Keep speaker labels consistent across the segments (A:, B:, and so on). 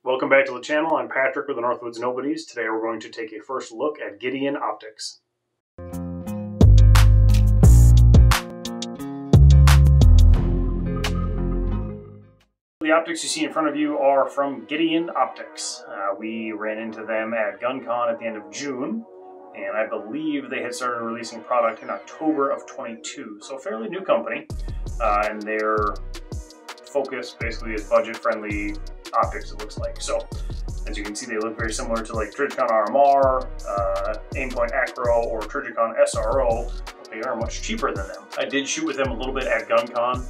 A: Welcome back to the channel. I'm Patrick with the Northwoods Nobodies. Today we're going to take a first look at Gideon Optics. The optics you see in front of you are from Gideon Optics. We ran into them at GunCon at the end of June, and I believe they had started releasing product in October of 22. So fairly new company, and their focus basically is budget-friendly optics, it looks like. So as you can see, they look very similar to like Trijicon RMR, Aimpoint Acro, or Trijicon SRO, but they are much cheaper than them. I did shoot with them a little bit at GunCon.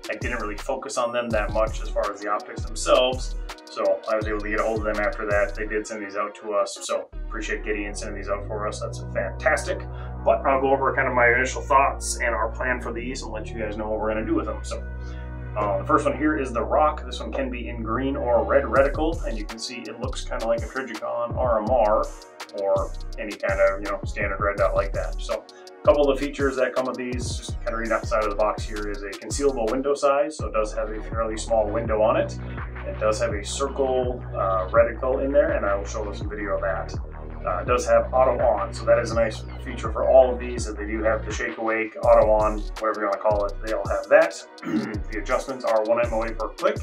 A: I didn't really focus on them that much as far as the optics themselves, so I was able to get a hold of them after that. They did send these out to us, so appreciate Gideon sending these out for us. That's fantastic. But I'll go over kind of my initial thoughts and our plan for these and let you guys know what we're going to do with them. So the first one here is the Rock. This one can be in green or red reticle, and you can see it looks kind of like a Trijicon RMR or any kind of standard red dot like that. So a couple of the features that come with these, just kind of reading off the side of the box here, is a concealable window size, so it does have a fairly small window on it. It does have a circle reticle in there, and I will show some video of that. It does have auto on, so that is a nice feature for all of these, that they do have the shake awake, auto on, whatever you want to call it, they all have that. The adjustments are 1 MOA per click,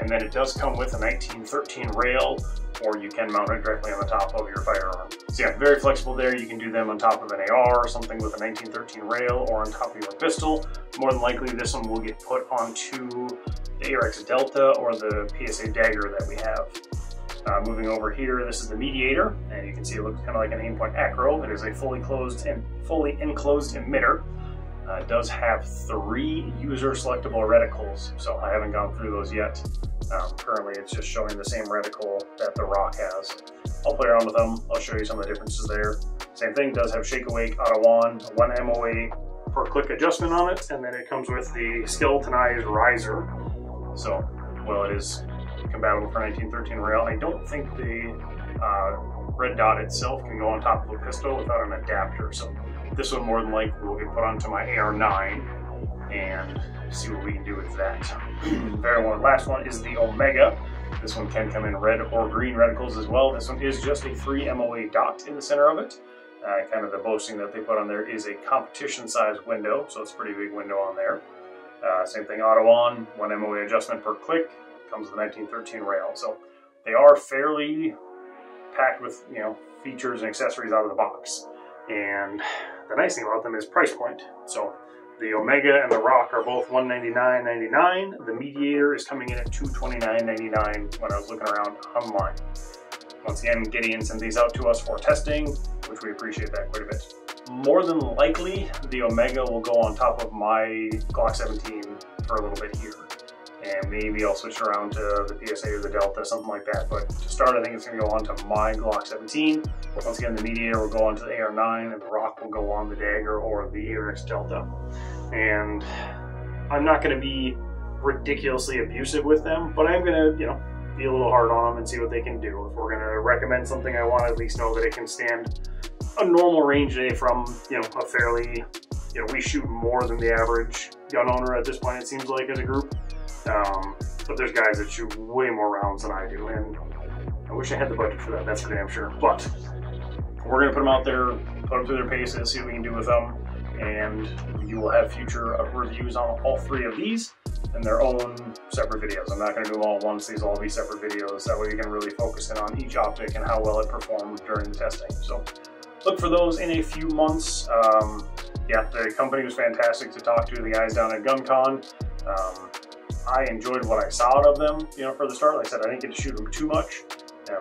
A: and then it does come with a 1913 rail, or you can mount it directly on the top of your firearm. So yeah, very flexible there. You can do them on top of an AR or something with a 1913 rail, or on top of your pistol. More than likely this one will get put onto the ARX Delta or the PSA Dagger that we have. Moving over here, this is the Mediator, and you can see it looks kind of like an Aimpoint Acro. It is a fully enclosed emitter. It does have 3 user selectable reticles, so I haven't gone through those yet. Currently it's just showing the same reticle that the Rock has. I'll play around with them. I'll show you some of the differences there. Same thing, does have shake awake, auto on, 1 MOA per click adjustment on it, and then it comes with the skeletonized riser. So, well, it is compatible for 1913 rail. I don't think the red dot itself can go on top of a pistol without an adapter, so this one more than likely will get put onto my AR9 and see what we can do with that. Last one is the Omega. This one can come in red or green reticles as well. This one is just a 3 MOA dot in the center of it. Kind of the boasting that they put on there is a competition size window, so it's a pretty big window on there. Same thing, auto on, 1 MOA adjustment per click, comes with a 1913 rail. So they are fairly packed with features and accessories out of the box. And the nice thing about them is price point. So the Omega and the Rock are both $199.99. The Mediator is coming in at $229.99 when I was looking around online. Once again, Gideon sent these out to us for testing, which we appreciate that quite a bit. More than likely, the Omega will go on top of my Glock 17 for a little bit here. And maybe I'll switch around to the PSA or the Delta, something like that. But to start, I think it's going to go on to my Glock 17. Once again, the Mediator will go on to the AR9, and the Rock will go on the Dagger or the ARX Delta. And I'm not going to be ridiculously abusive with them, but I'm going to, be a little hard on them and see what they can do. If we're going to recommend something, I want to at least know that it can stand a normal range day from, a fairly, we shoot more than the average gun owner at this point, it seems like, as a group. But there's guys that shoot way more rounds than I do, and I wish I had the budget for that, that's for damn sure. But we're going to put them out there, put them through their paces, see what we can do with them, and you will have future reviews on all 3 of these in their own separate videos. I'm not going to do them all at once. These will all be separate videos. That way you can really focus in on each optic and how well it performed during the testing. So look for those in a few months. Yeah, the company was fantastic to talk to, the guys down at GunCon. I enjoyed what I saw out of them, for the start. Like I said, I didn't get to shoot them too much,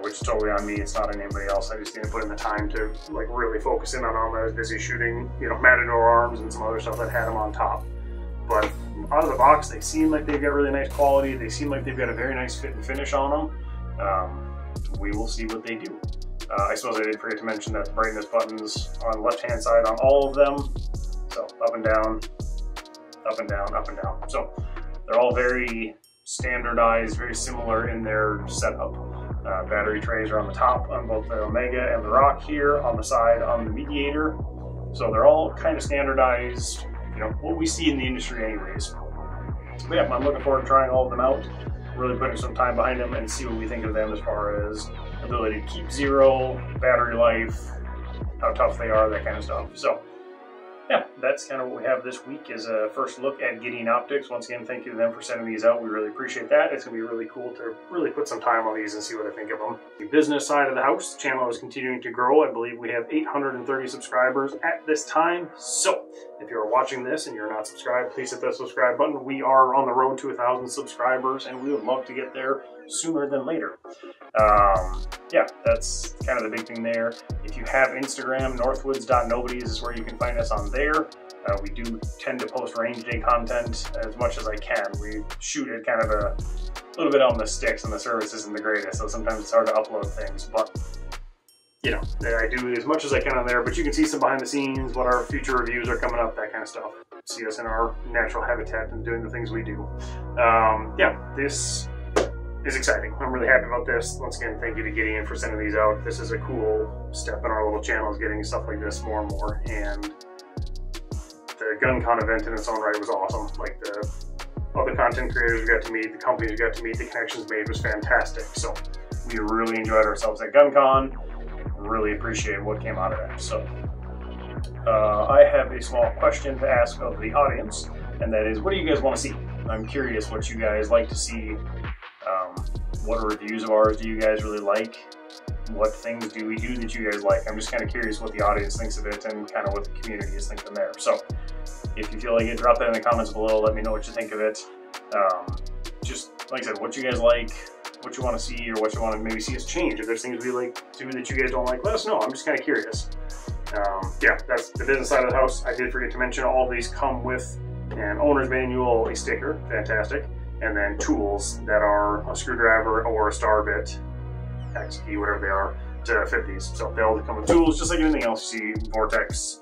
A: which is totally on me. It's not on anybody else. I just didn't put in the time to really focus in on them. I was busy shooting, Mediator arms and some other stuff that had them on top. But out of the box, they seem like they've got really nice quality. They seem like they've got a very nice fit and finish on them. We will see what they do. I suppose I did forget to mention that the brightness buttons on the left-hand side on all of them. So up and down, up and down, up and down. So they're all very standardized, very similar in their setup. Battery trays are on the top on both the Omega and the Rock here, on the side on the Mediator. So they're all kind of standardized, what we see in the industry anyways. But yeah, I'm looking forward to trying all of them out. really putting some time behind them and see what we think of them as far as ability to keep zero, battery life, how tough they are, that kind of stuff. So yeah, that's kind of what we have this week is a first look at Gideon Optics. Once again, thank you to them for sending these out. We really appreciate that. It's going to be really cool to really put some time on these and see what I think of them. The business side of the house, the channel is continuing to grow. I believe we have 830 subscribers at this time. So if you're watching this and you're not subscribed, please hit that subscribe button. We are on the road to 1,000 subscribers, and we would love to get there sooner than later. Yeah, that's kind of the big thing there. If you have Instagram, northwoods.nobodies is where you can find us on there. We do tend to post range day content as much as I can. We shoot it kind of a little bit on the sticks, and the service isn't the greatest, so sometimes it's hard to upload things, but you know, I do as much as I can on there. But you can see some behind the scenes, what our future reviews are coming up, that kind of stuff. See us in our natural habitat and doing the things we do. Yeah, this is exciting. I'm really happy about this. Once again, thank you to Gideon for sending these out. This is a cool step in our little channel, is getting stuff like this more and more. And the GunCon event in its own right was awesome. Like the other content creators we got to meet, the companies we got to meet, the connections made was fantastic. So we really enjoyed ourselves at GunCon. Really appreciate what came out of that. So I have a small question to ask of the audience, and that is, what do you guys want to see? I'm curious what you guys like to see. What reviews of ours do you guys really like? What things do we do that you guys like? I'm just kind of curious what the audience thinks of it and kind of what the community is thinking there. So if you feel like it, drop that in the comments below. Let me know what you think of it. Just like I said, what you guys like, what you want to see, or what you want to maybe see us change. If there's things we like to do that you guys don't like, let us know. I'm just kind of curious. Yeah, that's the business side of the house. I did forget to mention all of these come with an owner's manual, a sticker, fantastic, and then tools that are a screwdriver or a star bit, X key, whatever they are, to fit these. So they all come with tools, just like anything else you see. Vortex,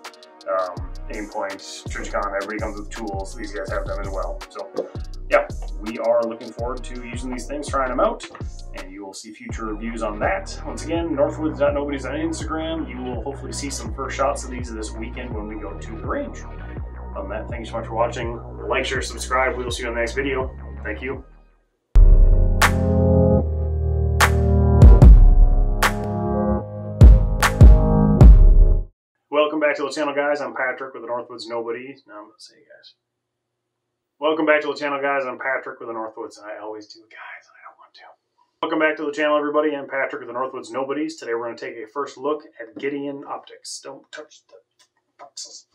A: Aimpoint, Trijicon, everybody comes with tools. These guys have them as well. So yeah, we are looking forward to using these things, trying them out, and you will see future reviews on that. Once again, northwoods.nobodies on Instagram. You will hopefully see some first shots of these this weekend when we go to the range. On that, thank you so much for watching. Like, share, subscribe. We will see you on the next video. Thank you. Welcome back to the channel, guys. I'm Patrick with the Northwoods Nobodies. Now I'm going to say guys. Welcome back to the channel, guys. I'm Patrick with the Northwoods. I always do guys, and I don't want to. Welcome back to the channel, everybody. I'm Patrick with the Northwoods Nobodies. Today we're going to take a first look at Gideon Optics. Don't touch the boxes.